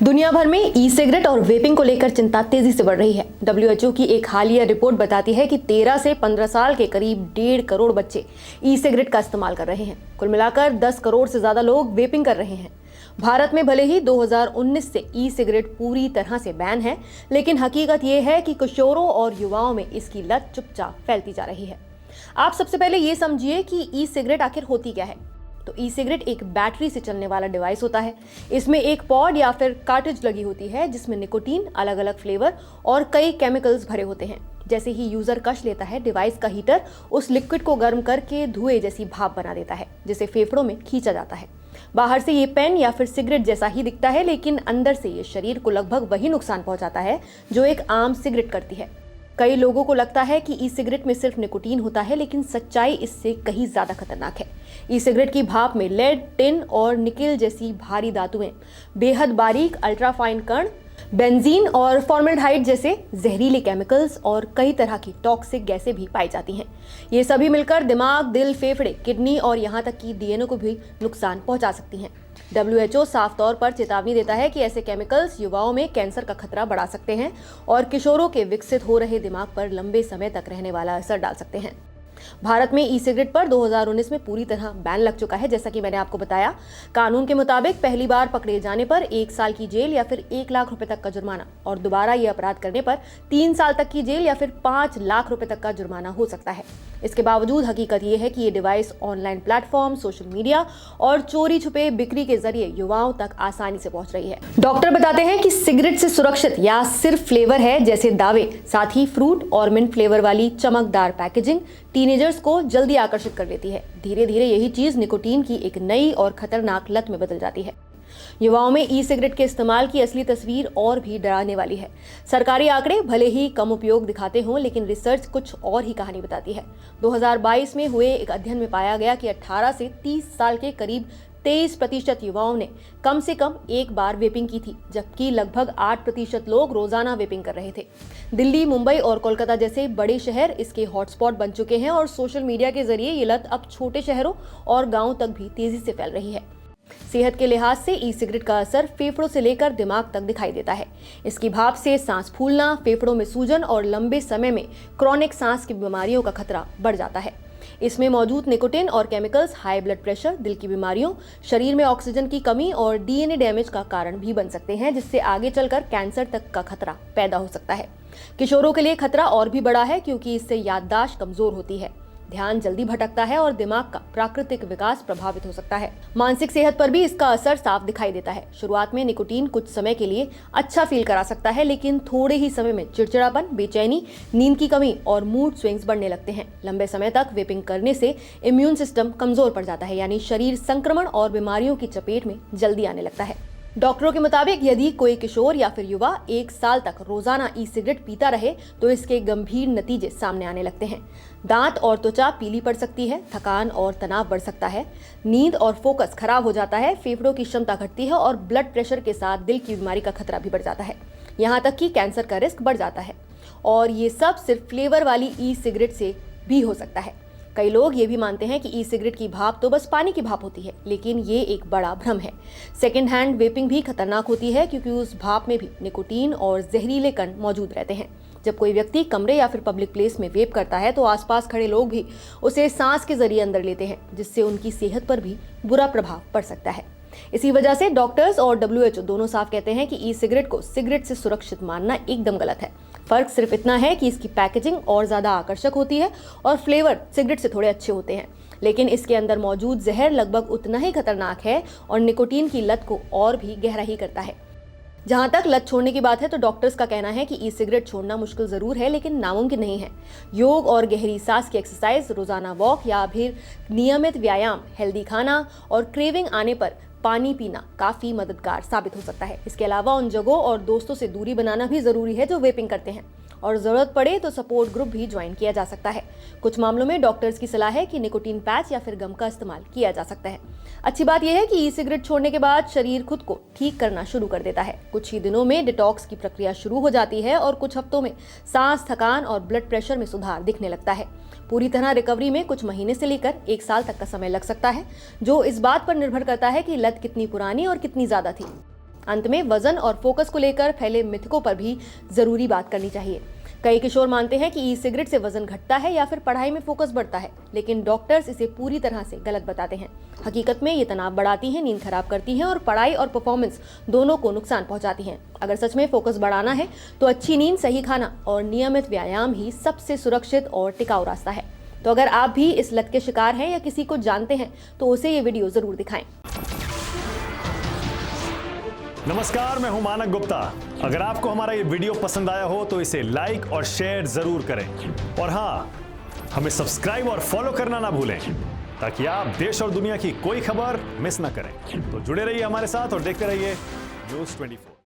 दुनिया भर में ई सिगरेट और वेपिंग को लेकर चिंता तेजी से बढ़ रही है। डब्ल्यूएचओ की एक हालिया रिपोर्ट बताती है कि 13 से 15 साल के करीब 1.5 करोड़ बच्चे ई सिगरेट का इस्तेमाल कर रहे हैं। कुल मिलाकर 10 करोड़ से ज्यादा लोग वेपिंग कर रहे हैं। भारत में भले ही 2019 से ई सिगरेट पूरी तरह से बैन है, लेकिन हकीकत यह है कि किशोरों और युवाओं में इसकी लत चुपचाप फैलती जा रही है। आप सबसे पहले ये समझिए कि ई सिगरेट आखिर होती क्या है। तो ई सिगरेट एक बैटरी से चलने वाला डिवाइस होता है। इसमें एक पॉड या फिर कार्ट्रिज लगी होती है जिसमें निकोटीन, अलग अलग फ्लेवर और कई केमिकल्स भरे होते हैं। जैसे ही यूजर कश लेता है, डिवाइस का हीटर उस लिक्विड को गर्म करके धुएं जैसी भाप बना देता है, जिसे फेफड़ों में खींचा जाता है। बाहर से ये पेन या फिर सिगरेट जैसा ही दिखता है, लेकिन अंदर से ये शरीर को लगभग वही नुकसान पहुंचाता है जो एक आम सिगरेट करती है। कई लोगों को लगता है कि ई सिगरेट में सिर्फ निकोटीन होता है, लेकिन सच्चाई इससे कहीं ज्यादा खतरनाक है। ई सिगरेट की भाप में लेड, टिन और निकेल जैसी भारी धातुएं, बेहद बारीक अल्ट्राफाइन कण, बेंजीन और फॉर्मल्डिहाइड जैसे जहरीले केमिकल्स और कई तरह की टॉक्सिक गैसें भी पाई जाती हैं। ये सभी मिलकर दिमाग, दिल, फेफड़े, किडनी और यहाँ तक कि डीएनए को भी नुकसान पहुंचा सकती हैं। डब्ल्यूएचओ साफ तौर पर चेतावनी देता है कि ऐसे केमिकल्स युवाओं में कैंसर का खतरा बढ़ा सकते हैं और किशोरों के विकसित हो रहे दिमाग पर लंबे समय तक रहने वाला असर डाल सकते हैं। भारत में ई सिगरेट पर 2019 में पूरी तरह बैन लग चुका है। जैसा कि मैंने आपको बताया, कानून के मुताबिक पहली बार पकड़े जाने पर 1 साल की जेल या फिर 1 लाख रुपए तक का जुर्माना, और दोबारा ये अपराध करने पर 3 साल तक की जेल या फिर 5 लाख रुपए तक का जुर्माना हो सकता है। इसके बावजूद हकीकत यह है कि ये device online platform, social media और चोरी छुपे बिक्री के जरिए युवाओं तक आसानी से पहुंच रही है। डॉक्टर बताते हैं कि सिगरेट से सुरक्षित या सिर्फ फ्लेवर है जैसे दावे, साथ ही फ्रूट और मिंट फ्लेवर वाली चमकदार पैकेजिंग टीनेजर्स को जल्दी आकर्षित कर लेती है। धीरे धीरे यही चीज निकोटीन की एक नई और खतरनाक लत में बदल जाती है। युवाओं में ई सिगरेट के इस्तेमाल की असली तस्वीर और भी डराने वाली है। सरकारी आंकड़े भले ही कम उपयोग दिखाते हों, लेकिन रिसर्च कुछ और ही कहानी बताती है। 2022 में हुए एक अध्ययन में पाया गया कि 18 से 30 साल के करीब 23% युवाओं ने कम से कम एक बार वेपिंग की थी, जबकि लगभग 8% लोग रोजाना वेपिंग कर रहे थे। दिल्ली, मुंबई और कोलकाता जैसे बड़े शहर इसके हॉटस्पॉट बन चुके हैं और सोशल मीडिया के जरिए ये लत अब छोटे शहरों और गांवों तक भी तेजी से फैल रही है। सेहत के लिहाज से ई सिगरेट का असर फेफड़ों से लेकर दिमाग तक दिखाई देता है। इसकी भाप से सांस फूलना, फेफड़ों में सूजन और लंबे समय में क्रॉनिक सांस की बीमारियों का खतरा बढ़ जाता है। इसमें मौजूद निकोटीन और केमिकल्स हाई ब्लड प्रेशर, दिल की बीमारियों, शरीर में ऑक्सीजन की कमी और डीएनए डैमेज का कारण भी बन सकते हैं, जिससे आगे चलकर कैंसर तक का खतरा पैदा हो सकता है। किशोरों के लिए खतरा और भी बड़ा है, क्योंकि इससे याददाश्त कमजोर होती है, ध्यान जल्दी भटकता है और दिमाग का प्राकृतिक विकास प्रभावित हो सकता है। मानसिक सेहत पर भी इसका असर साफ दिखाई देता है। शुरुआत में निकोटीन कुछ समय के लिए अच्छा फील करा सकता है, लेकिन थोड़े ही समय में चिड़चिड़ापन, बेचैनी, नींद की कमी और मूड स्विंग्स बढ़ने लगते हैं। लंबे समय तक वेपिंग करने से इम्यून सिस्टम कमजोर पड़ जाता है, यानी शरीर संक्रमण और बीमारियों की चपेट में जल्दी आने लगता है। डॉक्टरों के मुताबिक यदि कोई किशोर या फिर युवा 1 साल तक रोजाना ई सिगरेट पीता रहे तो इसके गंभीर नतीजे सामने आने लगते हैं। दांत और त्वचा पीली पड़ सकती है, थकान और तनाव बढ़ सकता है, नींद और फोकस खराब हो जाता है, फेफड़ों की क्षमता घटती है और ब्लड प्रेशर के साथ दिल की बीमारी का खतरा भी बढ़ जाता है। यहाँ तक कि कैंसर का रिस्क बढ़ जाता है। और ये सब सिर्फ फ्लेवर वाली ई सिगरेट से भी हो सकता है। कई लोग ये भी मानते हैं कि ई सिगरेट की भाप तो बस पानी की भाप होती है, लेकिन ये एक बड़ा भ्रम है। सेकेंड हैंड वेपिंग भी खतरनाक होती है, क्योंकि उस भाप में भी निकोटीन और जहरीले कण मौजूद रहते हैं। जब कोई व्यक्ति कमरे या फिर पब्लिक प्लेस में वेप करता है तो आसपास खड़े लोग भी उसे सांस के जरिए अंदर लेते हैं, जिससे उनकी सेहत पर भी बुरा प्रभाव पड़ सकता है। इसी वजह से डॉक्टर्स और डब्ल्यूएचओ दोनों साफ कहते हैं कि ई सिगरेट को सिगरेट से सुरक्षित मानना एकदम गलत है। फर्क सिर्फ इतना है कि इसकी पैकेजिंग और ज्यादा आकर्षक होती है और फ्लेवर सिगरेट से थोड़े अच्छे होते हैं, लेकिन इसके अंदर मौजूद जहर लगभग उतना ही खतरनाक है और निकोटीन की लत को और भी गहरा ही करता है। जहां तक लत छोड़ने की बात है तो डॉक्टर्स का कहना है कि ई सिगरेट छोड़ना मुश्किल जरूर है, लेकिन नामुमकिन नहीं है। योग और गहरी सांस की एक्सरसाइज, रोजाना वॉक या फिर नियमित व्यायाम, हेल्दी खाना और क्रेविंग आने पर पानी पीना काफी मददगार साबित हो सकता है। इसके अलावा उन जगहों और दोस्तों से दूरी बनाना भी जरूरी है जो वेपिंग करते हैं, और जरूरत पड़े तो सपोर्ट ग्रुप भी ज्वाइन किया जा सकता है। कुछ मामलों में डॉक्टर्स की सलाह है कि निकोटीन पैच या फिर गम का इस्तेमाल किया जा सकता है। अच्छी बात यह है कि ई सिगरेट छोड़ने के बाद शरीर खुद को ठीक करना शुरू कर देता है। कुछ ही दिनों में डिटॉक्स की प्रक्रिया शुरू हो जाती है और कुछ हफ्तों में सांस, थकान और ब्लड प्रेशर में सुधार दिखने लगता है। पूरी तरह रिकवरी में कुछ महीने से लेकर 1 साल तक का समय लग सकता है, जो इस बात पर निर्भर करता है कि लत कितनी पुरानी और कितनी ज्यादा थी। अंत में वजन और फोकस को लेकर फैले मिथकों पर भी जरूरी बात करनी चाहिए। कई किशोर मानते हैं कि ई सिगरेट से वजन घटता है या फिर पढ़ाई में फोकस बढ़ता है, लेकिन डॉक्टर्स इसे पूरी तरह से गलत बताते हैं। हकीकत में ये तनाव बढ़ाती हैं, नींद खराब करती हैं और पढ़ाई और परफॉर्मेंस दोनों को नुकसान पहुंचाती हैं। अगर सच में फोकस बढ़ाना है तो अच्छी नींद, सही खाना और नियमित व्यायाम ही सबसे सुरक्षित और टिकाऊ रास्ता है। तो अगर आप भी इस लत के शिकार हैं या किसी को जानते हैं तो उसे ये वीडियो जरूर दिखाएं। नमस्कार, मैं हूं मानक गुप्ता। अगर आपको हमारा ये वीडियो पसंद आया हो तो इसे लाइक और शेयर जरूर करें और हाँ, हमें सब्सक्राइब और फॉलो करना ना भूलें ताकि आप देश और दुनिया की कोई खबर मिस ना करें। तो जुड़े रहिए हमारे साथ और देखते रहिए न्यूज़ 24।